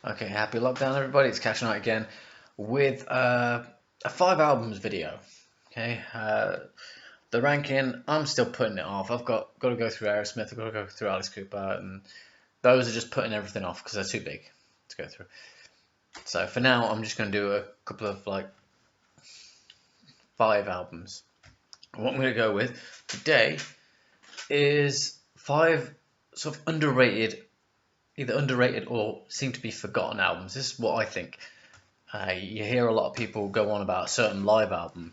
Okay, happy lockdown, everybody. It's Khash again with a 5 albums video. Okay, the ranking, I'm still putting it off. I've got to go through Aerosmith, I've got to go through Alice Cooper, and those are just putting everything off because they're too big to go through. So for now, I'm just going to do a couple of 5 albums. And what I'm going to go with today is 5 sort of underrated, either underrated or seem to be forgotten albums. This is what I think. You hear a lot of people go on about a certain live album,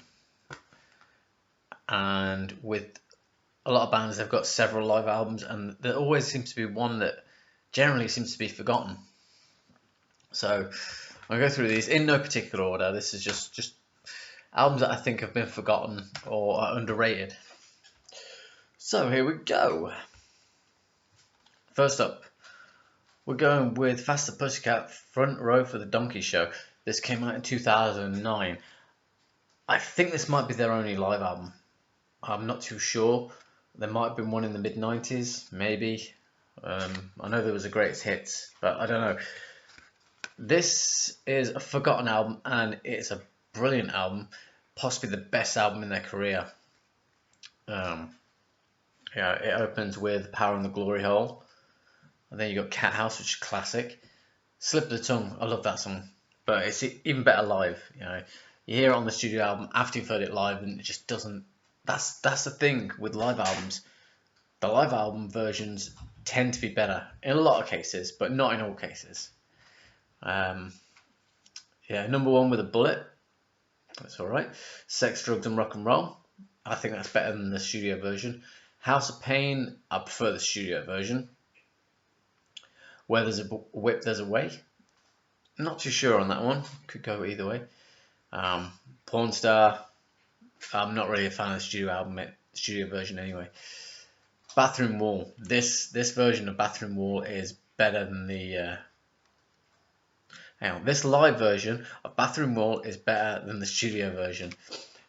and with a lot of bands, they've got several live albums, and there always seems to be one that generally seems to be forgotten. So I'll go through these in no particular order. This is just albums that I think have been forgotten or are underrated. So here we go. First up, we're going with Faster Pussycat, Front Row for the Donkey Show. This came out in 2009. I think this might be their only live album. I'm not too sure. There might have been one in the mid-90s, maybe. I know there was a greatest hits, but I don't know. This is a forgotten album, and it's a brilliant album, possibly the best album in their career. Yeah, it opens with Power in the Glory Hole, and then you got Cat House, which is classic. Slip of the Tongue, I love that song, but it's even better live. You hear it on the studio album after you've heard it live, and it just doesn't. That's the thing with live albums. The live album versions tend to be better in a lot of cases, but not in all cases. Yeah, number one with a bullet. That's all right. Sex, Drugs, and Rock and Roll. I think that's better than the studio version. House of Pain, I prefer the studio version. Where there's a whip, there's a way. Not too sure on that one. Could go either way. Porn Star. I'm not really a fan of the studio version anyway. Bathroom Wall. This version of Bathroom Wall is better than the. Hang on. This live version of Bathroom Wall is better than the studio version.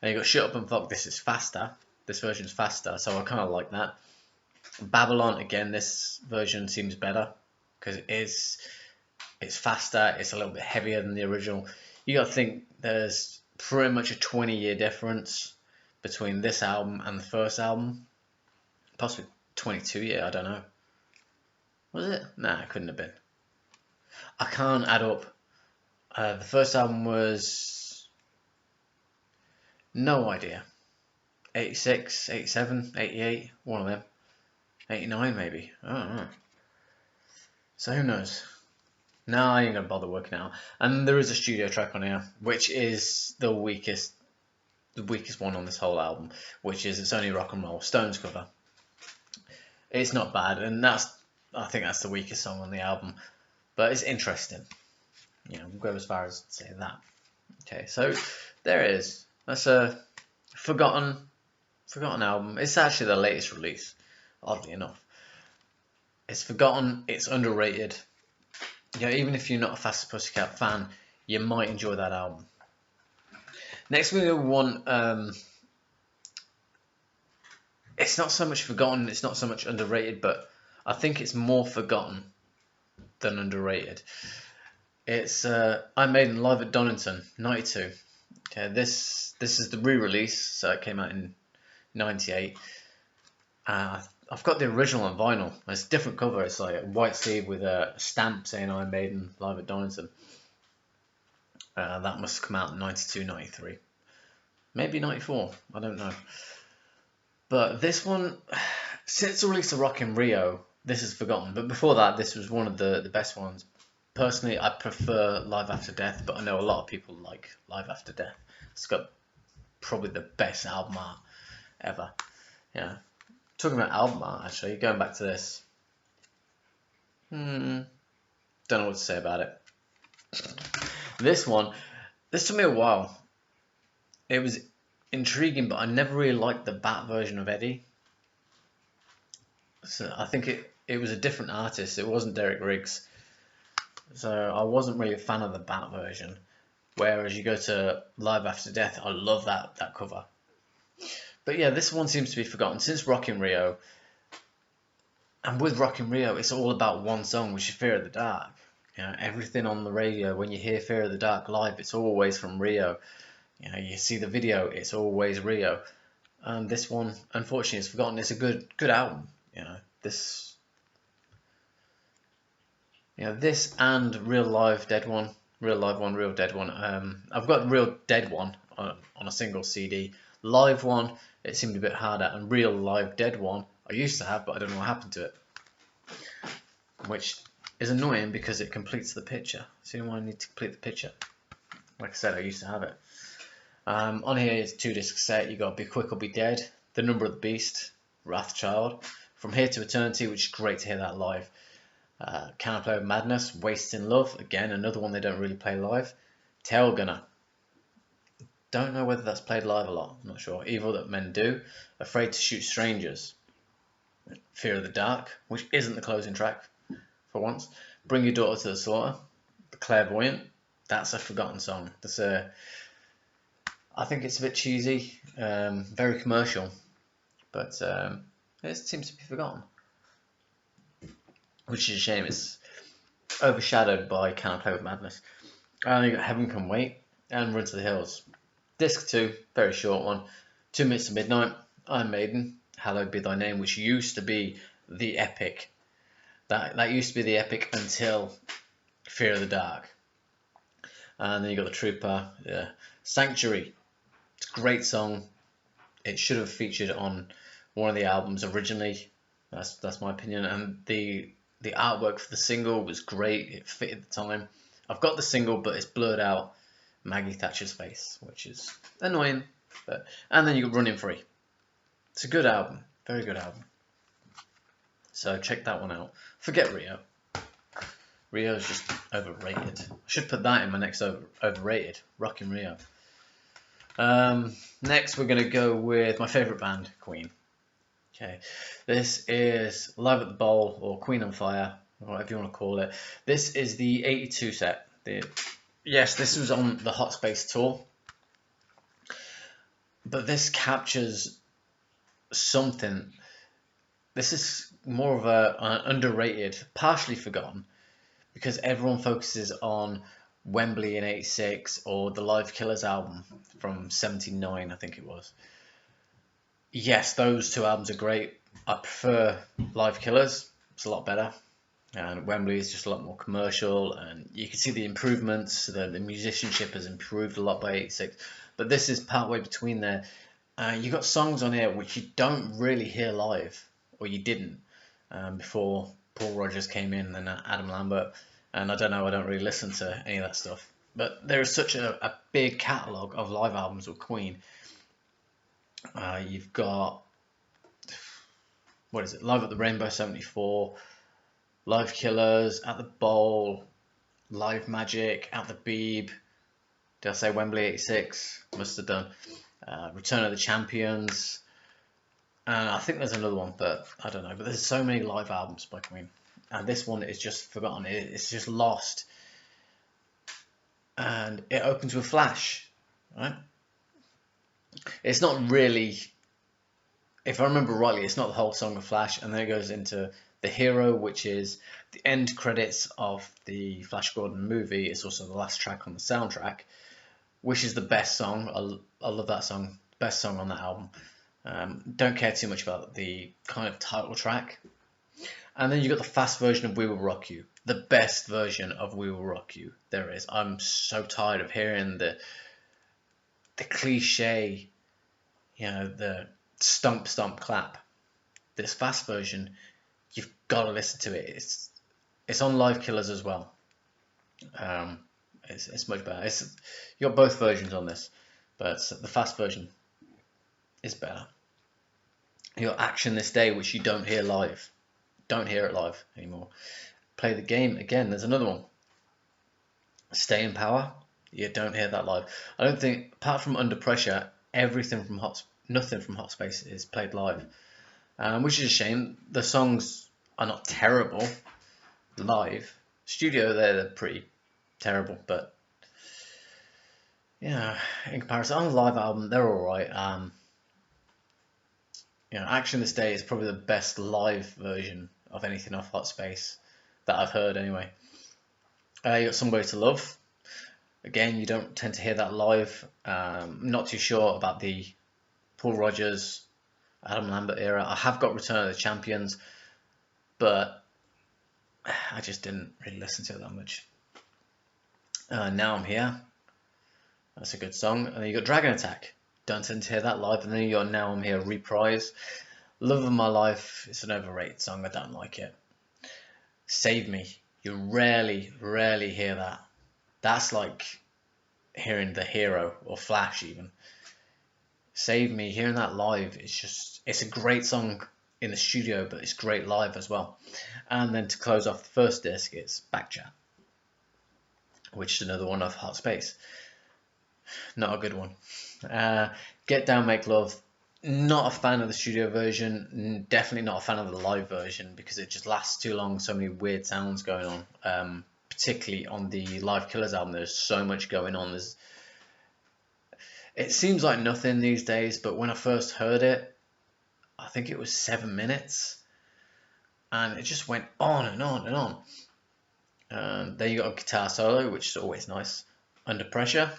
And you got Shut Up and Fuck. This is faster. This version's faster, so I kind of like that. Babylon, again, this version seems better because it's faster. It's a little bit heavier than the original. You got to think there's pretty much a 20-year difference between this album and the first album. Possibly 22 year, I don't know. Was it? Nah, it couldn't have been. I can't add up. The first album was... no idea. 86, 87, 88, one of them. 89 maybe. I don't know. So who knows? No, I ain't gonna bother working out. And there is a studio track on here, which is the weakest one on this whole album, which is It's Only Rock and Roll, Stones cover. It's not bad, and I think that's the weakest song on the album, but it's interesting. We'll go as far as to say that. Okay, so there it is. That's a forgotten album. It's actually the latest release, oddly enough. It's forgotten. It's underrated. Even if you're not a Faster Pussycat fan, you might enjoy that album. Next, we have one. It's not so much forgotten. It's not so much underrated, but I think it's more forgotten than underrated. It's Iron Maiden Live at Donington, '92. Okay, this is the re-release, so it came out in '98. I've got the original on vinyl. It's a different cover. It's like a white sleeve with a stamp saying Iron Maiden Live at Donington. That must have come out in '92, '93. Maybe '94. I don't know. But this one, since the release of Rock in Rio, this is forgotten. But before that, this was one of the best ones. Personally, I prefer Live After Death, but I know a lot of people like Live After Death. It's got probably the best album art ever. Talking about album art, actually, going back to this. Don't know what to say about it. This took me a while. It was intriguing, but I never really liked the Bat version of Eddie. So I think it was a different artist. It wasn't Derek Riggs. So I wasn't really a fan of the Bat version. Whereas you go to Live After Death, I love that cover. But yeah, this one seems to be forgotten since Rock in Rio. And with Rock in Rio, it's all about one song, which is Fear of the Dark. You know, everything on the radio, when you hear Fear of the Dark live, it's always from Rio. You know, you see the video, it's always Rio. And this one, unfortunately, is forgotten. It's a good album. You know, this and Real Live Dead One, Real Live One, Real Dead One. I've got Real Dead One on a single CD. Live One, it seemed a bit harder, and Real Live Dead One, I used to have, but I don't know what happened to it. Which is annoying because it completes the picture. See why I need to complete the picture? Like I said, I used to have it. On here is 2-disc set. You got Be Quick or Be Dead, The Number of the Beast, Wrathchild, From Here to Eternity, which is great to hear that live. Can I Play with Madness, Wasting Love, again another one they don't really play live. Tail Gunner, don't know whether that's played live a lot, I'm not sure. Evil That Men Do, Afraid to Shoot Strangers, Fear of the Dark, which isn't the closing track for once. Bring Your Daughter to the Slaughter, The Clairvoyant, that's a forgotten song. I think it's a bit cheesy, very commercial, but it seems to be forgotten, which is a shame. It's overshadowed by Can I Play with Madness. You got Heaven Can Wait and Run to the Hills. Disc 2, very short one. 2 Minutes to Midnight, Iron Maiden, Hallowed Be Thy Name, which used to be the epic. That used to be the epic until Fear of the Dark. And then you got The Trooper, Sanctuary. It's a great song. It should have featured on one of the albums originally. That's my opinion. And the artwork for the single was great. It fitted the time. I've got the single, but it's blurred out Maggie Thatcher's face, which is annoying. And then you got Running Free. It's a good album. Very good album. So check that one out. Forget Rio. Rio is just overrated. I should put that in my next overrated. Rockin' Rio. Next we're going to go with my favourite band, Queen. Okay, this is Live at the Bowl, or Queen on Fire, or whatever you want to call it. This is the 82 set. Yes, this was on the Hot Space tour, but this captures something. This is more of an underrated, partially forgotten, because everyone focuses on Wembley in 86 or the Live Killers album from 79, I think it was. Yes, those two albums are great. I prefer Live Killers. It's a lot better. And Wembley is just a lot more commercial, and you can see the improvements. The musicianship has improved a lot by 86. But this is partway between there. You got songs on here which you don't really hear live, or you didn't, before Paul Rodgers came in and Adam Lambert. And I don't know, I don't really listen to any of that stuff. But there is such a big catalogue of live albums with Queen. You've got, what is it, Live at the Rainbow 74, Live Killers, At the Bowl, Live Magic, At the Beeb, did I say Wembley 86? Must have done. Return of the Champions, and I think there's another one, but I don't know. But there's so many live albums by Queen, and this one is just forgotten. It's just lost. And it opens with Flash, right? It's not really, if I remember rightly, it's not the whole song of Flash, and then it goes into The Hero, which is the end credits of the Flash Gordon movie. It's also the last track on the soundtrack, which is the best song. I love that song, best song on that album. Don't care too much about the kind of title track. And then you got the fast version of We Will Rock You, the best version of We Will Rock You there is. I'm so tired of hearing the cliche, the stomp stomp clap. This fast version, you've got to listen to it. It's on Live Killers as well. It's much better. You got both versions on this, but the fast version is better. You got Action This Day, which you don't hear live. Don't hear it live anymore. Play the Game, again, there's another one. Stay in Power, you don't hear that live. I don't think, apart from Under Pressure, nothing from Hot Space is played live, which is a shame. The songs are not terrible live. Studio, they're pretty terrible, but in comparison, on the live album, they're alright. Action This Day is probably the best live version of anything off Hot Space that I've heard anyway. You got Somebody to Love. Again, you don't tend to hear that live. Not too sure about the Paul Rodgers, Adam Lambert era. I have got Return of the Champions, but I just didn't really listen to it that much. Now I'm Here. That's a good song. And then you got Dragon Attack. Don't tend to hear that live. And then you got Now I'm Here reprise. Love of My Life. It's an overrated song. I don't like it. Save Me. You rarely hear that. That's like hearing The Hero or Flash even. Save Me, hearing that live, it's a great song in the studio, but it's great live as well. And then to close off the first disc, it's Backchat, which is another one of Hot Space. Not a good one. Get Down, Make Love. Not a fan of the studio version. Definitely not a fan of the live version because it just lasts too long. So many weird sounds going on. Particularly on the Live Killers album, there's so much going on. It seems like nothing these days, but when I first heard it, I think it was 7 minutes, and it just went on and on and on. Then you got a guitar solo, which is always nice. Under Pressure.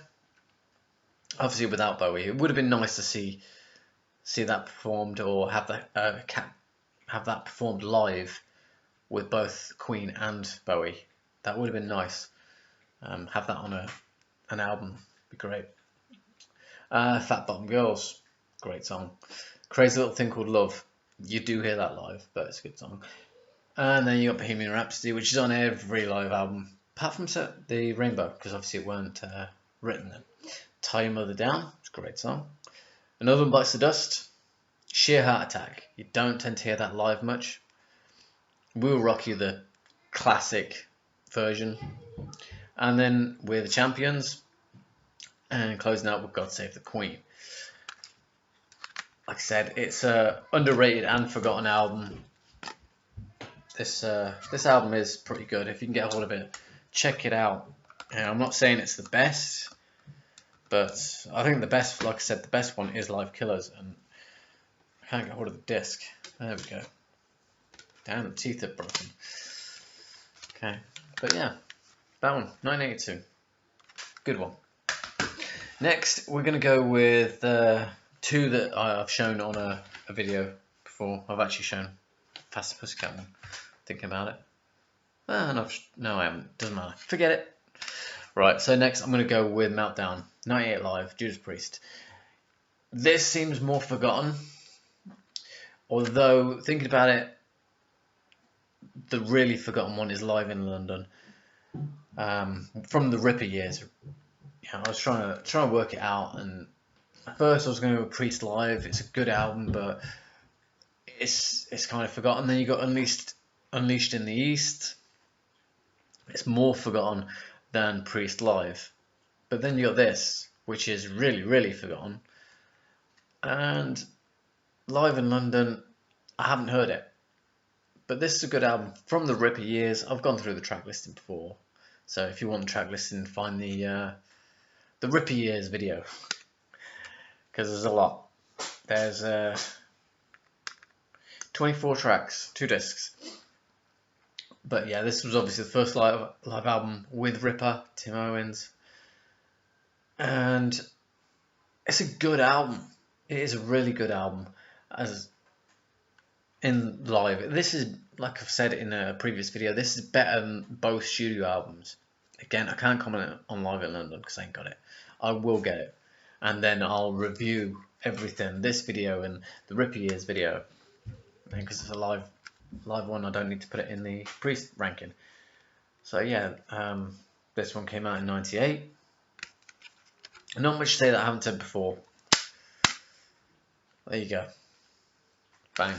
Obviously, without Bowie, it would have been nice to see that performed, or have that performed live with both Queen and Bowie. That would have been nice. Have that on an album, be great. Fat Bottom Girls, great song. Crazy Little Thing Called Love. You do hear that live, but it's a good song. And then you got Bohemian Rhapsody, which is on every live album, apart from the Rainbow, because obviously it weren't written then. Tie Your Mother Down, it's a great song. Another One Bites the Dust. Sheer Heart Attack. You don't tend to hear that live much. We Will Rock You, the classic version. And then We're the Champions. And closing out with God Save the Queen. Like I said, it's a underrated and forgotten album. This album is pretty good. If you can get a hold of it, check it out. I'm not saying it's the best, but I think the best, like I said, the best one is Live Killers, and I can't get hold of the disc. There we go. Damn, the teeth are broken. Okay, but yeah, that one, 1982. Good one. Next, we're going to go with two that I've shown on a video before. I've actually shown Faster Pussycat one, thinking about it. No, I haven't. Doesn't matter. Forget it. Right, so next I'm going to go with Meltdown, 98 Live, Judas Priest. This seems more forgotten, although thinking about it, the really forgotten one is Live in London, from the Ripper years. I was trying to work it out, and at first I was going to go Priest Live. It's a good album, but it's kind of forgotten. Then you got Unleashed in the East. It's more forgotten than Priest Live. But then you got this, which is really forgotten. And Live in London, I haven't heard it. But this is a good album from the Ripper years. I've gone through the track listing before. So if you want the track listing, find the Ripper years video. Because there's a lot. There's 24 tracks, 2 discs. But yeah, this was obviously the first live album with Ripper, Tim Owens. And it's a good album. It is a really good album. As in live, this is, like I've said in a previous video, this is better than both studio albums. Again, I can't comment on Live in London because I ain't got it. I will get it. And then I'll review everything, this video and the Ripper Years video. Because it's a live one, I don't need to put it in the Priest ranking. So yeah, this one came out in 98. Not much to say that I haven't said before. There you go. Bang.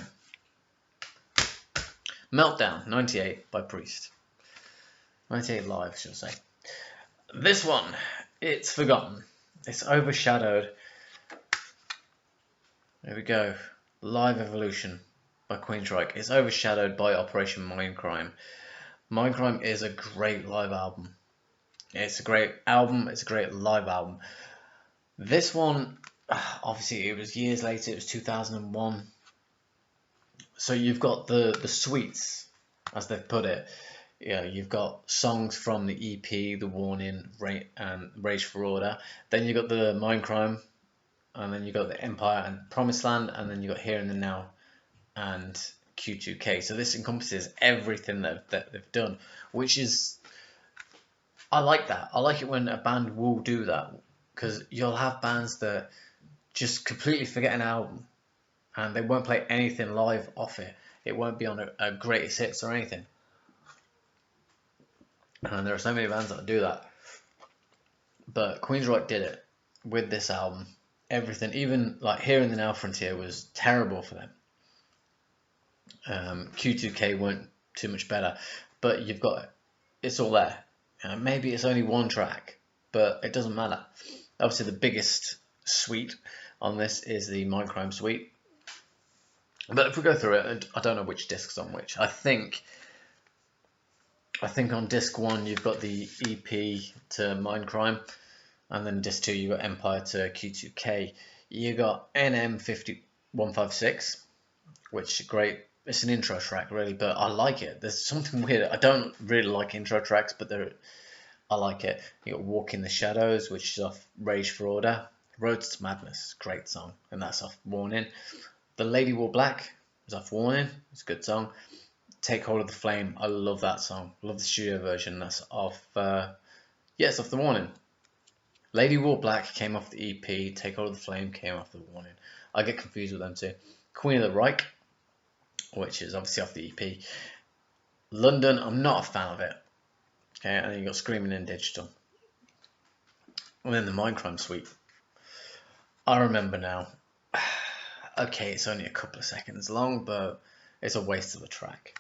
Meltdown, 98 by Priest. 98 Live, should I say. This one, it's forgotten. It's overshadowed. There we go. Live Evolution by Queensryche. It's overshadowed by Operation Mindcrime. Mindcrime is a great live album. It's a great album. It's a great live album. This one, obviously, it was years later. It was 2001. So you've got the sweets, as they've put it. Yeah, you've got songs from the EP, The Warning, and Rage for Order. Then you got the Mindcrime, and then you got the Empire and Promised Land, and then you got Here and the Now and Q2K. So this encompasses everything that they've done, which is, I like that. I like it when a band will do that, because you'll have bands that just completely forget an album and they won't play anything live off it. It won't be on a greatest hits or anything. And there are so many bands that do that. But Queensryche did it with this album. Everything, even like Here and the Now Frontier, was terrible for them. Q2K weren't too much better, but you've got it. It's all there. Maybe it's only one track, but it doesn't matter. Obviously, the biggest suite on this is the Mindcrime suite. But if we go through it, I don't know which disc's on which. I think on disc 1 you've got the EP to Mindcrime, and then disc 2 you've got Empire to Q2K. You got NM156, which is great. It's an intro track really, but I like it. There's something weird. I don't really like intro tracks, but I like it. You got Walk in the Shadows, which is off Rage for Order. Road to Madness, great song, and that's off Warning. The Lady Wore Black is off Warning. It's a good song. Take Hold of the Flame, I love that song. Love the studio version. That's off. It's off the Warning. Lady Wore Black came off the EP. Take Hold of the Flame came off the Warning. I get confused with them too. Queen of the Reich, which is obviously off the EP. London, I'm not a fan of it. Okay, and then you got Screaming in Digital. And then the Mindcrime suite. I remember now. Okay, it's only a couple of seconds long, but it's a waste of a track.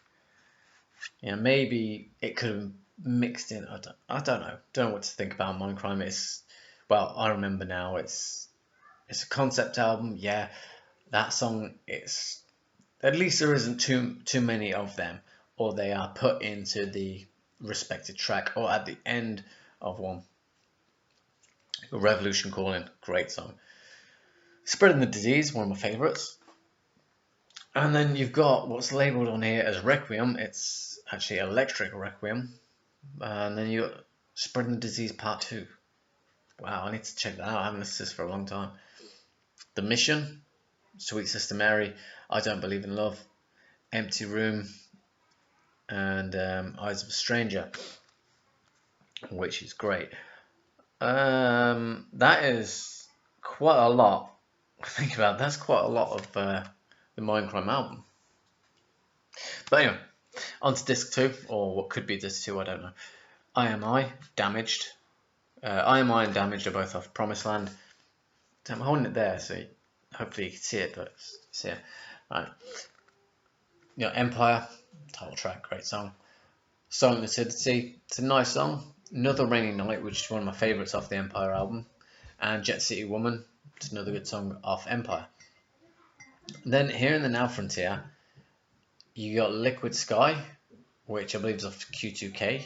Maybe it could have mixed in. I don't know. Don't know what to think about Mindcrime. I remember now. It's a concept album. Yeah, that song. It's at least there isn't too many of them, or they are put into the respected track or at the end of one. Revolution Calling, great song. Spreading the Disease, one of my favourites. And then you've got what's labelled on here as Requiem. It's actually Electric Requiem. And then you got Spreading the Disease Part 2. Wow, I need to check that out. I haven't listened to this for a long time. The Mission, Sweet Sister Mary, I Don't Believe in Love, Empty Room, and Eyes of a Stranger, which is great. That is quite a lot. Think about it, that's quite a lot of the Mindcrime album. But anyway, on to disc 2, or what could be disc 2, I don't know. IMI, Damaged. IMI and Damaged are both off Promised Land. I'm holding it there, so hopefully you can see it, but see it. Right. Empire, title track, great song. Silent Lucidity, it's a nice song. Another Rainy Night, which is one of my favourites off the Empire album. And Jet City Woman, it's another good song off Empire. Then Here in the Now Frontier, you got Liquid Sky, which I believe is off Q2K.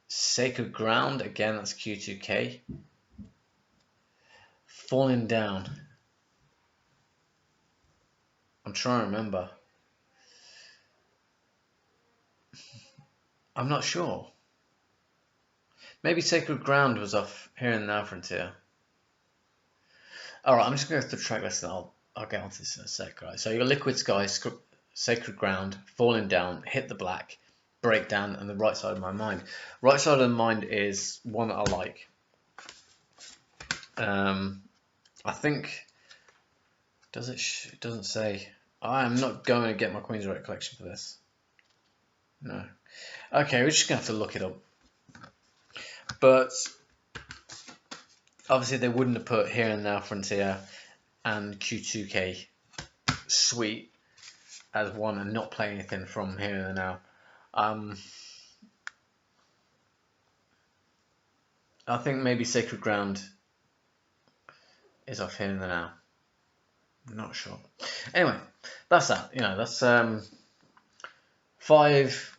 Sacred Ground, again, that's Q2K. Falling Down. I'm trying to remember. I'm not sure. Maybe Sacred Ground was off Here and Now Frontier. Alright, I'm just going to go through the track list and I'll get onto this in a sec. Right? So you got Liquid Sky, Sacred Ground, Falling Down, Hit the Black, Breakdown, and The Right Side of My Mind. Right Side of the Mind is one that I like. I think, it doesn't say. I am not going to get my Queensryche collection for this. No. Okay, we're just going to have to look it up. But obviously they wouldn't have put Here and Now Frontier and Q2K Suite as one and not play anything from Here and Now. I think maybe Sacred Ground is off Here and Now. I'm not sure. Anyway, that's that. That's 5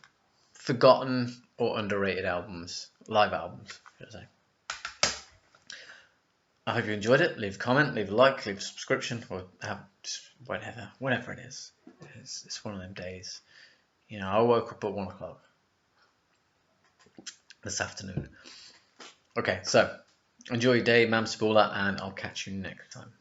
forgotten or underrated albums, live albums, should I say. I hope you enjoyed it. Leave a comment, leave a like, leave a subscription, or whatever it is. It's one of them days. I woke up at 1 o'clock. this afternoon. Okay, so enjoy your day, Mam Sabula, and I'll catch you next time.